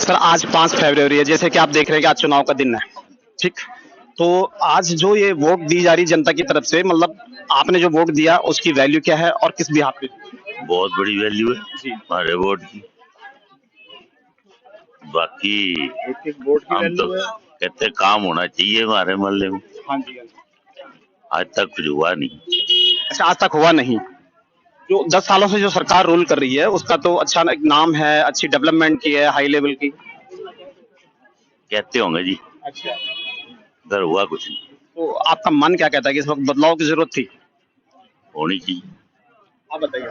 Sir आज 5 फरवरी है, जैसे कि आप देख रहे हैं कि आज चुनाव का दिन है, ठीक। तो आज जो ये वोट दी जा रही जनता की तरफ से, मतलब आपने जो वोट दिया उसकी वैल्यू क्या है और किस बिहाफ पे? बहुत बड़ी वैल्यू है हमारे वोट की। बाकी एक वोट की हम तो कहते काम होना चाहिए हमारे मोहल्ले में। हाँ जी। आज तक कुछ हुआ नहीं। अच्छा, आज तक हुआ नहीं। जो 10 सालों से जो सरकार रूल कर रही है उसका तो अच्छा एक नाम है, अच्छी डेवलपमेंट की है, हाई लेवल की कहते होंगे जी। अच्छा, इधर हुआ कुछ नहीं। तो आपका मन क्या कहता है कि इस वक्त बदलाव की जरूरत थी? होनी चाहिए। आप बताइए।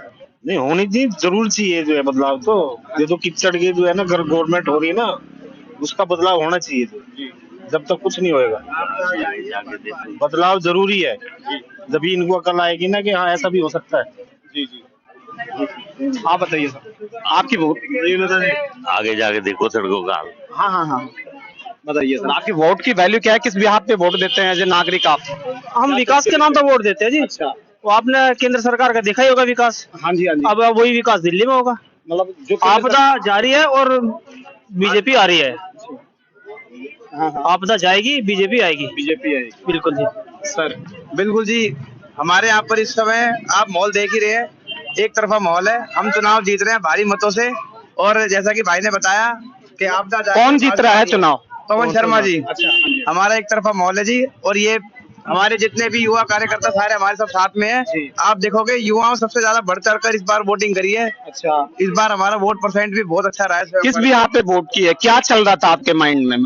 नहीं होनी चाहिए, जरूर चाहिए जो है बदलाव। तो ये तो कीचड़ के जो है ना गवर्नमेंट हो रही है ना, उसका बदलाव होना चाहिए। तो जब तक कुछ नहीं होएगा बदलाव जरूरी है, जब इनको अकल आएगी ना कि हाँ ऐसा भी हो सकता है। जी जी। आप बताइए सर, आपकी वोट आगे जाके देखो सड़कों का हाल। हाँ हाँ हाँ, बताइए सर, आपकी वोट की वैल्यू क्या है, किस बिहाफ पे वोट देते हैं जो नागरिक आप? हम विकास के नाम पर वोट देते हैं जी। अच्छा। तो आपने केंद्र सरकार का देखा ही होगा विकास। हाँ जी हाँ जी। अब वही विकास दिल्ली में होगा। मतलब जो आपदा जारी है और बीजेपी आ रही है। हाँ हाँ, आपदा जाएगी, बीजेपी आएगी। बीजेपी आएगी। बिल्कुल जी सर। बिल्कुल जी। हमारे यहाँ पर इस समय आप माहौल देख ही रहे हैं, एक तरफा माहौल है। हम चुनाव जीत रहे हैं भारी मतों से, और जैसा कि भाई ने बताया कि आपदा कौन जीत रहा है चुनाव? पवन शर्मा जी। अच्छा, हाँ जी। हमारा एक तरफा माहौल है जी, और ये हमारे जितने भी युवा कार्यकर्ता सारे हमारे सब साथ में हैं। आप देखोगे युवाओं सबसे ज्यादा बढ़ चढ़ कर इस बार वोटिंग करी है। अच्छा, इस बार हमारा वोट परसेंट भी बहुत अच्छा रहा है। किस बिहाफ पे वोट की है, क्या चल रहा था आपके माइंड में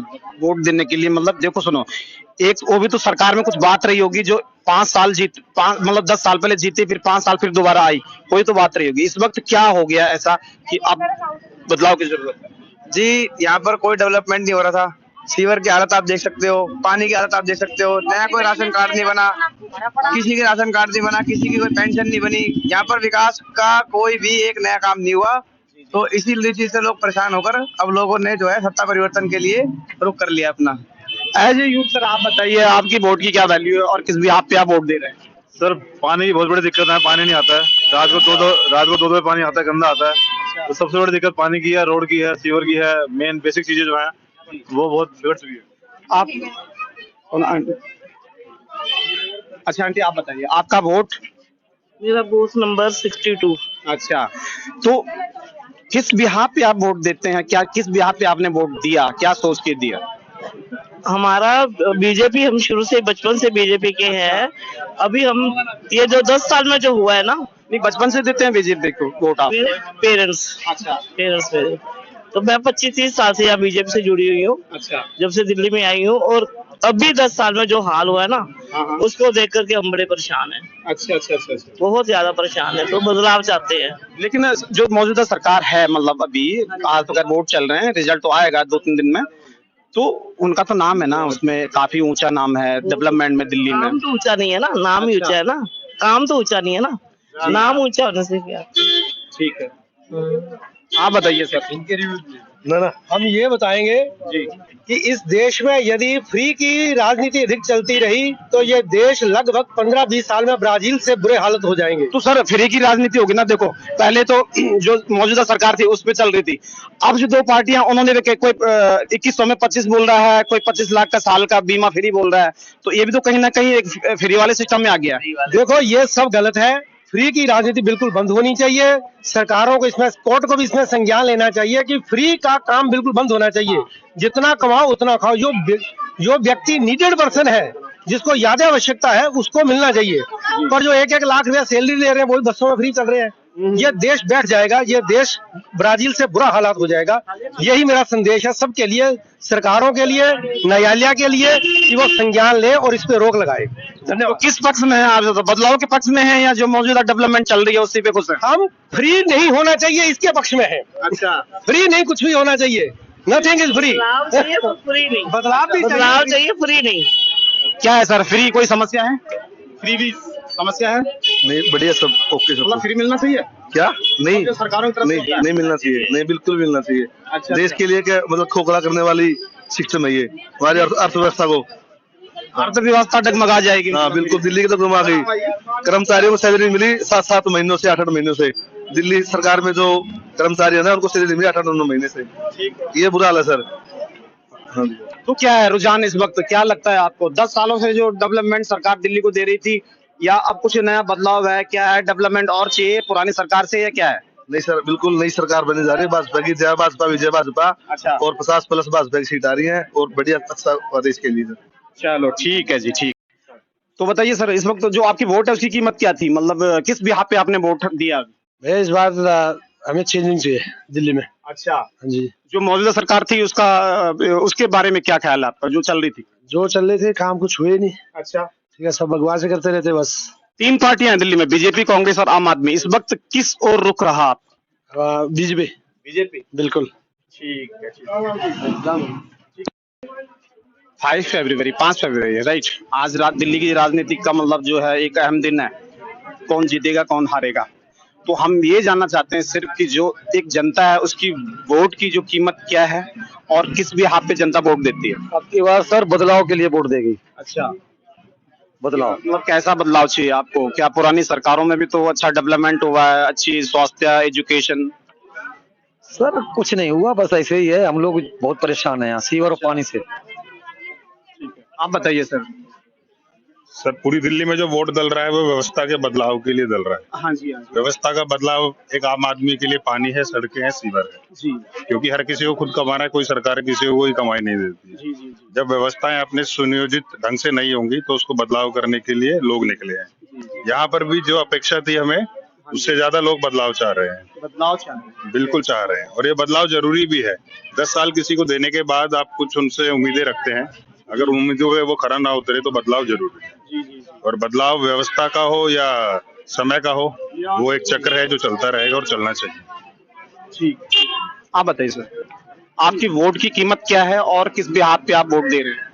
वोट देने के लिए? मतलब देखो सुनो, एक वो भी तो सरकार में कुछ बात रही होगी जो 5 साल मतलब 10 साल पहले जीती, फिर 5 साल फिर दोबारा आई, कोई तो बात रही होगी। इस वक्त क्या हो गया ऐसा कि अब बदलाव की जरूरत है? जी, यहाँ पर कोई डेवलपमेंट नहीं हो रहा था। सीवर की हालत आप देख सकते हो, पानी की हालत आप देख सकते हो। नया कोई राशन कार्ड नहीं बना, किसी के राशन कार्ड नहीं बना, किसी की कोई पेंशन नहीं बनी। यहाँ पर विकास का कोई भी एक नया काम नहीं हुआ। तो इसी चीज से लोग परेशान होकर अब लोगों ने जो है सत्ता परिवर्तन के लिए रुख कर लिया अपना। एज ए यूथ सर, आप बताइए आपकी वोट की क्या वैल्यू है और किस बिहाफ पे आप वोट दे रहे हैं? सर पानी की बहुत बड़ी दिक्कत है, पानी नहीं आता है। रात को दो पानी आता है, गंदा आता है। तो सबसे बड़ी दिक्कत पानी की है, रोड की है, सीवर की है। मेन बेसिक चीजें जो है वो बहुत बिगड़ चुकी है। आप अच्छा आंटी, आप बताइए आपका वोट? मेरा बूथ नंबर 62। अच्छा, तो किस बिहाफ पे आप वोट देते हैं? क्या किस बिहाफ पे आपने वोट दिया, क्या सोच के दिया? हमारा बीजेपी, हम शुरू से बचपन से बीजेपी के हैं। अभी हम ये जो 10 साल में जो हुआ है ना, नहीं बचपन से देते हैं बीजेपी को वोट आप? पेरेंट्स। अच्छा। पेरेंट्स मेरे, तो मैं 25-30 साल से यहाँ बीजेपी से जुड़ी हुई हूँ। अच्छा। जब से दिल्ली में आई हूँ, और अभी 10 साल में जो हाल हुआ है ना, हाँ। उसको देख करके हम बड़े परेशान हैं। अच्छा अच्छा अच्छा अच्छा। बहुत ज्यादा परेशान है, तो बदलाव चाहते हैं। लेकिन जो मौजूदा सरकार है, मतलब अभी आज तो वोट चल रहे हैं, रिजल्ट तो आएगा 2-3 दिन में, तो उनका तो नाम है ना, उसमें काफी ऊंचा नाम है डेवलपमेंट में दिल्ली में। नाम तो ऊंचा नहीं है ना, नाम ही ऊंचा है ना, काम तो ऊंचा नहीं है ना, नाम ऊंचा होने से क्या। ठीक है, आप बताइए सर। ना हम ये बताएंगे जी कि इस देश में यदि फ्री की राजनीति अधिक चलती रही तो ये देश लगभग 15-20 साल में ब्राजील से बुरे हालत हो जाएंगे। तो सर फ्री की राजनीति होगी ना, देखो पहले तो जो मौजूदा सरकार थी उस पे चल रही थी। अब जो 2 पार्टियां, उन्होंने भी कोई 2100 में 25 बोल रहा है, कोई 25 लाख का साल का बीमा फ्री बोल रहा है, तो ये भी तो कहीं ना कहीं एक फ्री वाले सिस्टम में आ गया। देखो ये सब गलत है, फ्री की राजनीति बिल्कुल बंद होनी चाहिए। सरकारों को इसमें, कोर्ट को भी इसमें संज्ञान लेना चाहिए कि फ्री का काम बिल्कुल बंद होना चाहिए। जितना कमाओ उतना खाओ। जो व्यक्ति नीडेड पर्सन है, जिसको ज्यादा आवश्यकता है, उसको मिलना चाहिए। पर जो 1-1 लाख रुपया सैलरी ले रहे हैं, वही बसों में फ्री चल रहे हैं, ये देश बैठ जाएगा, ये देश ब्राजील से बुरा हालात हो जाएगा। यही मेरा संदेश है सबके लिए, सरकारों के लिए, न्यायालय के लिए, कि वो संज्ञान ले और इस पे रोक लगाए। तो किस पक्ष में है आप? तो बदलाव के पक्ष में है या जो मौजूदा डेवलपमेंट चल रही है उसी पे कुछ है? हम फ्री नहीं होना चाहिए इसके पक्ष में है। अच्छा, फ्री नहीं, कुछ भी होना चाहिए, नथिंग इज फ्री। बदलाव चाहिए, तो फ्री नहीं। बदलाव भी बदलाव चाहिए, फ्री नहीं। क्या है सर, फ्री कोई समस्या है? फ्री भी समस्या है? नहीं बढ़िया, सब ओके सब। मतलब फ्री मिलना चाहिए क्या? नहीं जो सरकारों की तरफ से होता है। नहीं मिलना चाहिए, नहीं बिल्कुल मिलना चाहिए। अच्छा, देश के लिए क्या मतलब खोखला करने वाली सिस्टम है ये, हमारी अर्थव्यवस्था को। अर्थव्यवस्था डगमगा जाएगी। हाँ बिल्कुल, दिल्ली की तो गुम आ गई। कर्मचारियों को सैलरी मिली 7-7 महीनों से, 8-8 महीनों से, दिल्ली सरकार में जो कर्मचारी है ना उनको सैलरी मिली 8-9 महीने से, ये बुरा हाल है सर। हाँ जी। तो क्या है रुझान इस वक्त, क्या लगता है आपको? 10 सालों से जो डेवलपमेंट सरकार दिल्ली को दे रही थी, या अब कुछ नया बदलाव है? क्या है, डेवलपमेंट और चाहिए पुरानी सरकार से, या क्या है? नहीं सर, बिल्कुल नई सरकार बनने जा रही है, भाजपा की जय भाजपा विजय भाजपा। अच्छा। और 50+ भाजपा की सीट आ रही है और बढ़िया अच्छा प्रदेश के लिए सर। चलो ठीक है जी, ठीक। तो बताइए सर, इस वक्त जो आपकी वोट है उसकी कीमत क्या थी, मतलब किस बिहाफ पे आपने वोट दिया? भैया इस बार हमें चेंजिंग चाहिए दिल्ली में। अच्छा। हाँ जी। जो मौजूदा सरकार थी उसका, उसके बारे में क्या ख्याल है आपका, जो चल रही थी? जो चल रहे थे काम कुछ हुए नहीं। अच्छा। ठीक है, सब बकवास ही करते रहते बस। 3 पार्टियां हैं दिल्ली में, बीजेपी, कांग्रेस और आम आदमी। इस वक्त किस ओर रुख रहा आप? बीजेपी। बीजेपी। बिल्कुल। ठीक है, एकदम। 5 फरवरी राइट। आज रात दिल्ली की राजनीति का मतलब जो है एक अहम दिन है, कौन जीतेगा कौन हारेगा। तो हम ये जानना चाहते हैं सिर्फ कि जो एक जनता है उसकी वोट की जो कीमत क्या है और किस भी हाथ पे जनता वोट देती है। अब की बार सर बदलाव के लिए वोट देगी। अच्छा, बदलाव मतलब कैसा बदलाव चाहिए आपको? क्या पुरानी सरकारों में भी तो अच्छा डेवलपमेंट हुआ है, अच्छी स्वास्थ्य, एजुकेशन? सर कुछ नहीं हुआ, बस ऐसे ही है। हम लोग बहुत परेशान हैं यहाँ सीवर और पानी से। आप बताइए सर। सर पूरी दिल्ली में जो वोट डल रहा है वो व्यवस्था के बदलाव के लिए डल रहा है। हाँ जी, हाँ जी। व्यवस्था का बदलाव एक आम आदमी के लिए पानी है, सड़कें हैं, सीवर है जी क्योंकि हर किसी को खुद कमाना है, कोई सरकार किसी को कोई कमाई नहीं देती है। जी जी। जब व्यवस्थाएं अपने सुनियोजित ढंग से नहीं होंगी तो उसको बदलाव करने के लिए लोग निकले हैं। यहाँ पर भी जो अपेक्षा थी हमें, उससे ज्यादा लोग बदलाव चाह रहे हैं। बदलाव चाहिए। बिल्कुल चाह रहे हैं और ये बदलाव जरूरी भी है। 10 साल किसी को देने के बाद आप कुछ उनसे उम्मीदें रखते हैं, अगर उम्मीदों पे वो खरा ना उतरे तो बदलाव जरूरी है। और बदलाव व्यवस्था का हो या समय का हो, वो एक चक्र है जो चलता रहेगा और चलना चाहिए। ठीक। आप बताइए सर, आपकी वोट की कीमत क्या है और किस बिहाफ पे आप वोट दे रहे हैं?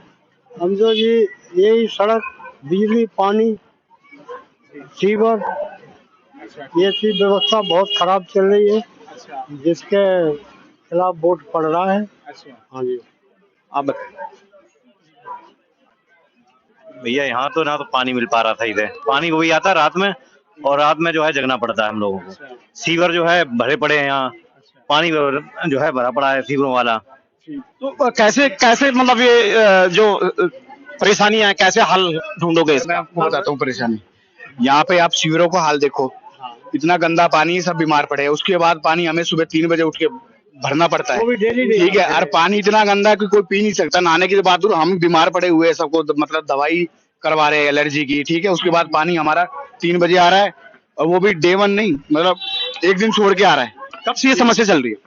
हम जो जी यही सड़क, बिजली, पानी, सीवर, ये चीज व्यवस्था बहुत खराब चल रही है, जिसके खिलाफ वोट पड़ रहा है। हाँ जी। आप बताइए। भैया यहाँ तो ना तो पानी मिल पा रहा था, इधर पानी वो भी आता है रात में, और रात में जो है जगना पड़ता है हम लोगों को। सीवर जो है भरे पड़े हैं यहाँ, पानी जो है भरा पड़ा है सीवरों वाला। तो कैसे कैसे मतलब ये जो परेशानियां हैं, कैसे हल ढूंढोगे इसका? मैं आपको बताता हूँ परेशानी। यहाँ पे आप सीवरों का हाल देखो, इतना गंदा पानी, सब बीमार पड़े हैं। उसके बाद पानी हमें सुबह 3 बजे उठ के भरना पड़ता है, ठीक है। और पानी इतना गंदा है कि कोई पी नहीं सकता। नहाने की बात दूर, हम बीमार पड़े हुए हैं, सबको मतलब दवाई करवा रहे हैं एलर्जी की, ठीक है। उसके बाद पानी हमारा 3 बजे आ रहा है, और वो भी डे 1 नहीं, मतलब एक दिन छोड़ के आ रहा है। कब से ये समस्या चल रही है?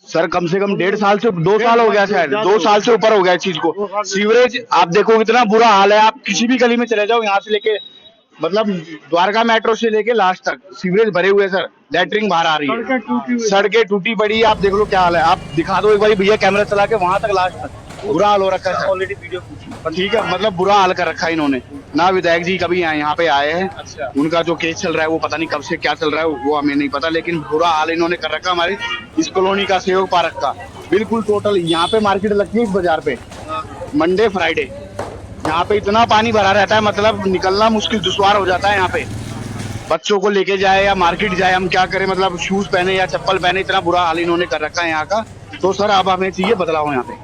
सर कम से कम 1.5 साल से 2 साल हो गया, शायद 2 साल से ऊपर हो गया इस चीज को। सीवरेज आप देखो इतना बुरा हाल है, आप किसी भी गली में चले जाओ, यहाँ से लेके मतलब द्वारका मेट्रो से लेके लास्ट तक सीवरेज भरे हुए सर। लैटरिन बाहर आ रही है, सड़कें टूटी पड़ी है। आप देख लो क्या हाल है, आप दिखा दो एक बार भैया कैमरा चला के, वहां तक लास्ट तक बुरा हाल हो रखा है। ऑलरेडी वीडियो, ठीक है, मतलब बुरा हाल कर रखा है इन्होंने। ना विधायक जी कभी यहाँ पे आए हैं, उनका जो केस चल रहा है वो पता नहीं कब से क्या चल रहा है वो हमें नहीं पता, लेकिन बुरा हाल इन्होंने कर रखा हमारी इस कॉलोनी का, सेवक पार्क का। बिल्कुल टोटल यहाँ पे मार्केट लगती है इस बाजार पे, मंडे फ्राइडे। यहाँ पे इतना पानी भरा रहता है, मतलब निकलना मुश्किल, दुश्वार हो जाता है यहाँ पे। बच्चों को लेके जाए या मार्केट जाए, हम क्या करें, मतलब शूज पहने या चप्पल पहने, इतना बुरा हाल इन्होंने कर रखा है यहाँ का। तो सर अब हमें चाहिए बदलाव यहाँ पे,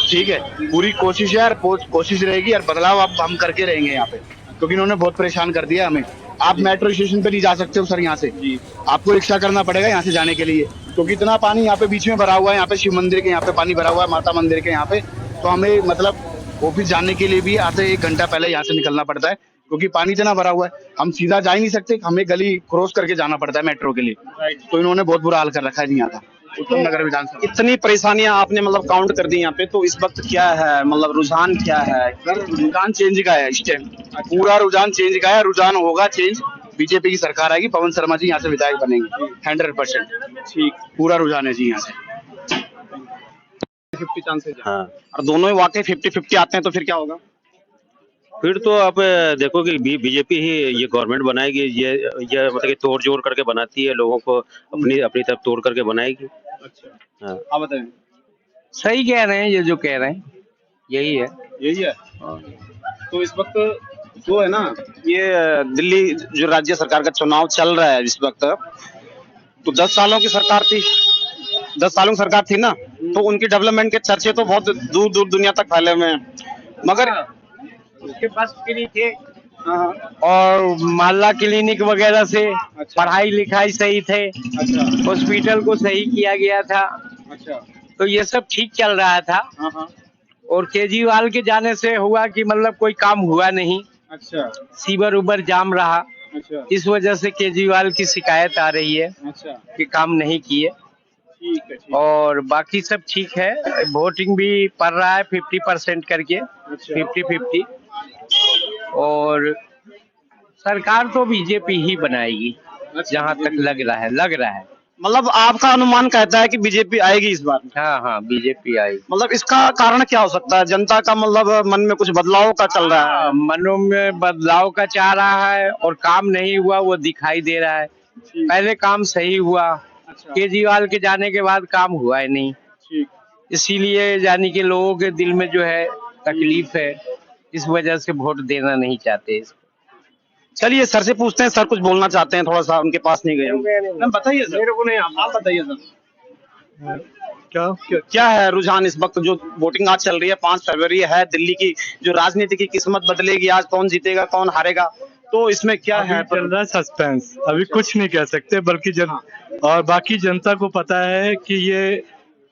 ठीक है। पूरी कोशिश है, कोशिश रहेगी, और बदलाव अब हम करके रहेंगे यहाँ पे, क्योंकि इन्होंने बहुत परेशान कर दिया हमें। आप मेट्रो स्टेशन पे नहीं जा सकते हो सर यहाँ से, आपको रिक्शा करना पड़ेगा यहाँ से जाने के लिए, क्योंकि इतना पानी यहाँ पे बीच में भरा हुआ है। यहाँ पे शिव मंदिर के यहाँ पे पानी भरा हुआ है, माता मंदिर के यहाँ पे। तो हमें मतलब ऑफिस जाने के लिए भी आते 1 घंटा पहले यहाँ से निकलना पड़ता है, क्योंकि पानी इतना भरा हुआ है। हम सीधा जा ही नहीं सकते, हमें गली क्रॉस करके जाना पड़ता है मेट्रो के लिए। तो इन्होंने बहुत बुरा हाल कर रखा है जी यहाँ का, उत्तम नगर विधानसभा। इतनी परेशानियां आपने मतलब काउंट कर दी यहाँ पे, तो इस वक्त क्या है, मतलब रुझान क्या है? रुझान चेंज का है इस टाइम, पूरा रुझान चेंज का है। रुझान होगा चेंज, बीजेपी की सरकार आएगी, पवन शर्मा जी यहाँ से विधायक बनेंगे 100%। ठीक, पूरा रुझान है जी यहाँ से। 50 चांसेस है। हाँ, और दोनों ही वाकई 50-50 आते हैं तो फिर क्या होगा? फिर तो आप देखो कि बीजेपी ही ये गवर्नमेंट बनाएगी। ये मतलब कि तोड़ जोड़ करके बनाती है, लोगों को अपनी अपनी तरफ तोड़ करके बनाएगी। अच्छा, हाँ। आप बताएं। सही कह रहे हैं, ये जो कह रहे हैं यही है। यही है। तो इस वक्त जो है ना, ये दिल्ली जो राज्य सरकार का चुनाव चल रहा है इस वक्त, तो 10 सालों की सरकार थी, 10 सालों की सरकार थी ना, तो उनकी डेवलपमेंट के चर्चे तो बहुत दूर दूर दुनिया तक फैले हुए हैं। मगर उसके पास फ्री थे और मोहल्ला क्लिनिक वगैरह से पढ़ाई लिखाई सही थे, हॉस्पिटल को सही किया गया था, तो ये सब ठीक चल रहा था। और केजरीवाल के जाने से हुआ कि मतलब कोई काम हुआ नहीं, सीवर उबर जाम रहा, इस वजह से केजरीवाल की शिकायत आ रही है कि काम नहीं किए। और बाकी सब ठीक है, वोटिंग भी पड़ रहा है 50% करके, 50-50। और सरकार तो बीजेपी ही बनाएगी, जहाँ तक लग रहा है। मतलब आपका अनुमान कहता है कि बीजेपी आएगी इस बार? हाँ, बीजेपी आएगी। मतलब इसका कारण क्या हो सकता है? जनता का मतलब मन में कुछ बदलाव का चल रहा है? मनों में बदलाव का चाह रहा है और काम नहीं हुआ वो दिखाई दे रहा है। पहले काम सही हुआ, केजरीवाल के जाने के बाद काम हुआ ही नहीं, इसीलिए यानी कि लोगों के दिल में जो है तकलीफ है, इस वजह से वोट देना नहीं चाहते। चलिए सर से पूछते हैं, सर कुछ बोलना चाहते हैं, थोड़ा सा उनके पास नहीं गए। बताइए सर। मेरे को नहीं, आप बताइए सर। क्या है रुझान इस वक्त जो वोटिंग आज चल रही है, 5 फरवरी है, दिल्ली की जो राजनीति की किस्मत बदलेगी, आज कौन जीतेगा कौन हारेगा, तो इसमें क्या है? चल रहा है सस्पेंस, अभी कुछ नहीं कह सकते, बल्कि और बाकी जनता को पता है कि ये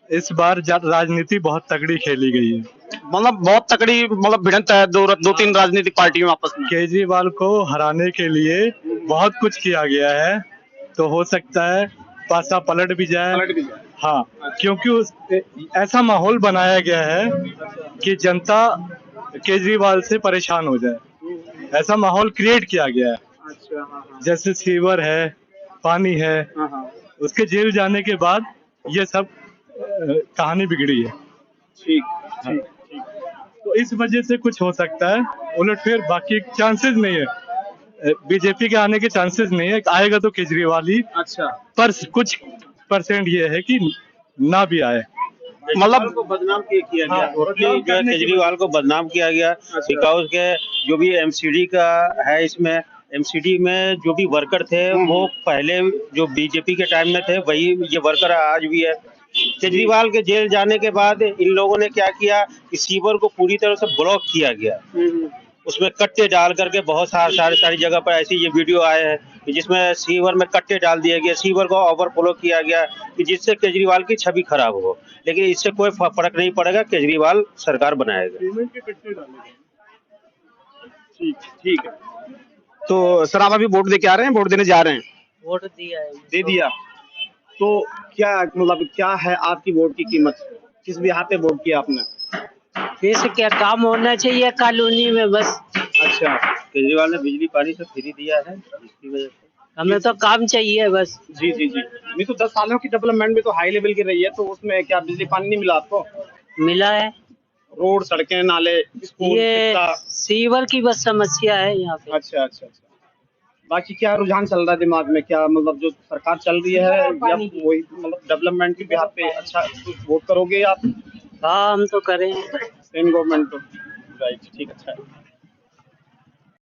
इस बार राजनीति बहुत तगड़ी खेली गई है। मतलब बहुत तगड़ी मतलब भिड़ंत है दो तीन राजनीतिक पार्टियों आपस में। केजरीवाल को हराने के लिए बहुत कुछ किया गया है, तो हो सकता है पासा पलट भी जाए। हाँ, क्योंकि ऐसा माहौल बनाया गया है कि जनता केजरीवाल से परेशान हो जाए, ऐसा माहौल क्रिएट किया गया है। जैसे सीवर है, पानी है, उसके जेल जाने के बाद ये सब कहानी बिगड़ी है। ठीक। तो इस वजह से कुछ हो सकता है, उलटफेर बाकी चांसेस नहीं है, बीजेपी के आने के चांसेस नहीं है, आएगा तो केजरीवाल ही। पर कुछ परसेंट ये है कि ना भी आए। मतलब को बदनाम किया गया, केजरीवाल को बदनाम किया गया, बिकॉज के जो भी एमसीडी का है, इसमें एमसीडी में जो भी वर्कर थे वो पहले जो बीजेपी के टाइम में थे वही ये वर्कर आज भी है। केजरीवाल के जेल जाने के बाद इन लोगों ने क्या किया कि सीवर को पूरी तरह से ब्लॉक किया गया, उसमें कट्टे डाल करके बहुत सारी जगह पर ऐसी ये वीडियो आए हैं कि जिसमें सीवर में कट्टे डाल दिए गए, सीवर को ओवरफ्लो किया गया कि जिससे केजरीवाल की छवि खराब हो, लेकिन इससे कोई फर्क नहीं पड़ेगा, केजरीवाल सरकार बनाएगा। ठीक है। तो सर आप अभी वोट दे के आ रहे हैं, वोट देने जा रहे हैं? वोट दिया है। दे दिया, तो क्या मतलब क्या है आपकी वोट की कीमत? किस बिहार पे वोट किया आपने? जैसे क्या काम होना चाहिए कॉलोनी में बस। अच्छा, केजरीवाल ने बिजली पानी सब फ्री दिया है, इसकी वजह से हमें तो काम चाहिए बस। जी। नहीं तो 10 सालों की डेवलपमेंट भी तो हाई लेवल की रही है, तो उसमें क्या बिजली पानी नहीं मिला आपको? मिला है, रोड सड़कें नाले स्कूल। ये सीवर की बस समस्या है यहाँ पे। अच्छा। बाकी क्या रुझान चल रहा है दिमाग में, क्या मतलब जो सरकार चल रही है या वही मतलब डेवलपमेंट के बिहार पे अच्छा वोट करोगे आप? हाँ, हम तो करें। सेम गवर्नमेंट तो राइट, ठीक, अच्छा है।